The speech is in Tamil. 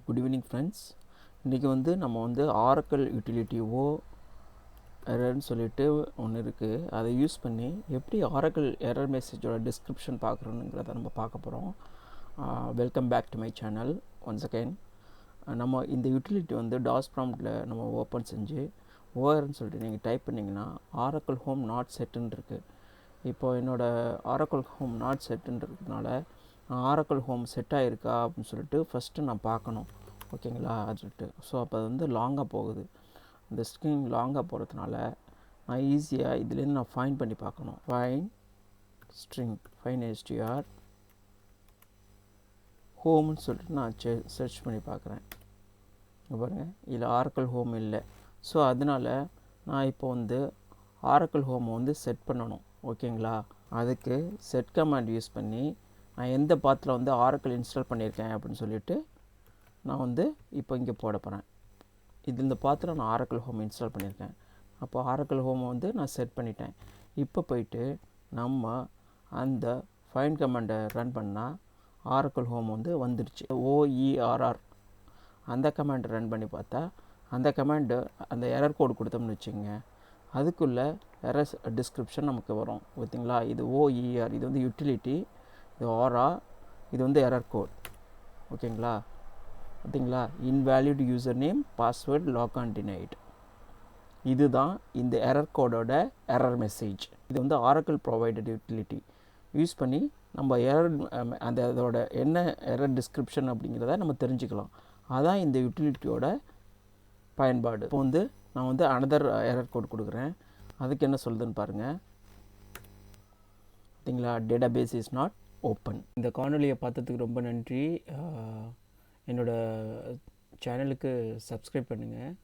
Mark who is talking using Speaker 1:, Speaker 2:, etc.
Speaker 1: Good evening friends. இன்றைக்கி வந்து நம்ம வந்து ஆரக்கிள் யூட்டிலிட்டி எரர்னு சொல்லிட்டு ஒன்று இருக்குது. அதை யூஸ் பண்ணி எப்படி ஆரக்கிள் எரர் மெசேஜோட டிஸ்கிரிப்ஷன் பார்க்குறோங்கிறத நம்ம பார்க்க போகிறோம். Welcome back to my channel once again. நம்ம இந்த யூட்டிலிட்டி வந்து டாஸ் ப்ராம்ப்டில் நம்ம ஓப்பன் செஞ்சு ஓஆர்னு சொல்லிட்டு நீங்கள் டைப் பண்ணிங்கன்னா ஆரக்கிள் ஹோம் நாட் செட்டுன்னு இருக்குது. இப்போது என்னோடய ஆரக்கிள் ஹோம் நாட் செட்டுன்றதுனால ஆரக்கிள் ஹோம் செட் ஆகிருக்கா அப்படின்னு சொல்லிட்டு ஃபஸ்ட்டு நான் பார்க்கணும், ஓகேங்களா? அது சொல்லிட்டு ஸோ அப்போ அது வந்து லாங்காக போகுது. இந்த ஸ்க்ரீன் லாங்காக போகிறதுனால நான் ஈஸியாக இதுலேருந்து நான் ஃபைன் பண்ணி பார்க்கணும். ஃபைன் ஸ்ட்ரிங் ஃபைன் எஸ்டிஆர் ஹோம்னு சொல்லிட்டு நான் சர்ச் பண்ணி பார்க்குறேன். பாருங்கள், இதில் ஆரக்கிள் ஹோம் இல்லை. ஸோ அதனால் நான் இப்போ வந்து ஆரக்கிள் ஹோமை வந்து செட் பண்ணணும், ஓகேங்களா? அதுக்கு செட் கமாண்ட் யூஸ் பண்ணி நான் எந்த பாத்தில் வந்து ஆரக்கிள் இன்ஸ்டால் பண்ணியிருக்கேன் அப்படின்னு சொல்லிட்டு நான் வந்து இப்போ இங்கே போட போகிறேன். இது இந்த பாத்தில் நான் ஆரக்கிள் ஹோம் இன்ஸ்டால் பண்ணியிருக்கேன். அப்போ ஆரக்கிள் ஹோமை வந்து நான் செட் பண்ணிட்டேன். இப்போ போயிட்டு நம்ம அந்த ஃபைன் கமாண்டை ரன் பண்ணால் ஆரக்கிள் ஹோம் வந்து வந்துடுச்சு. OERR அந்த கமாண்டை ரன் பண்ணி பார்த்தா அந்த கமாண்டு அந்த எரர் கோடு கொடுத்தோம்னு வச்சுங்க, அதுக்குள்ளே எரர் டிஸ்கிரிப்ஷன் நமக்கு வரும், ஓகேங்களா? இது OER, இது வந்து யூட்டிலிட்டி, இது ஆரா, இது வந்து எரர் கோட், ஓகேங்களா? பார்த்தீங்களா? Invalid user name password lock on denied. இதுதான் இந்த எரர் கோடோட எரர் மெசேஜ். இது வந்து ஆரக்கிள் ப்ரொவைடட் யூட்டிலிட்டி யூஸ் பண்ணி நம்ம எரர் அந்த அதோட என்ன எரர் டிஸ்கிரிப்ஷன் அப்படிங்கிறத நம்ம தெரிஞ்சுக்கலாம். அதான் இந்த யூட்டிலிட்டியோட பயன்பாடு. இப்போ வந்து நான் வந்து அனதர் எரர் கோட் கொடுக்குறேன். அதுக்கு என்ன சொல்லுதுன்னு பாருங்கள். பார்த்தீங்களா? Database is not open. இந்த காணொலியை பார்த்ததுக்கு ரொம்ப நன்றி. என்னோடய சேனலுக்கு சப்ஸ்கிரைப் பண்ணுங்கள்.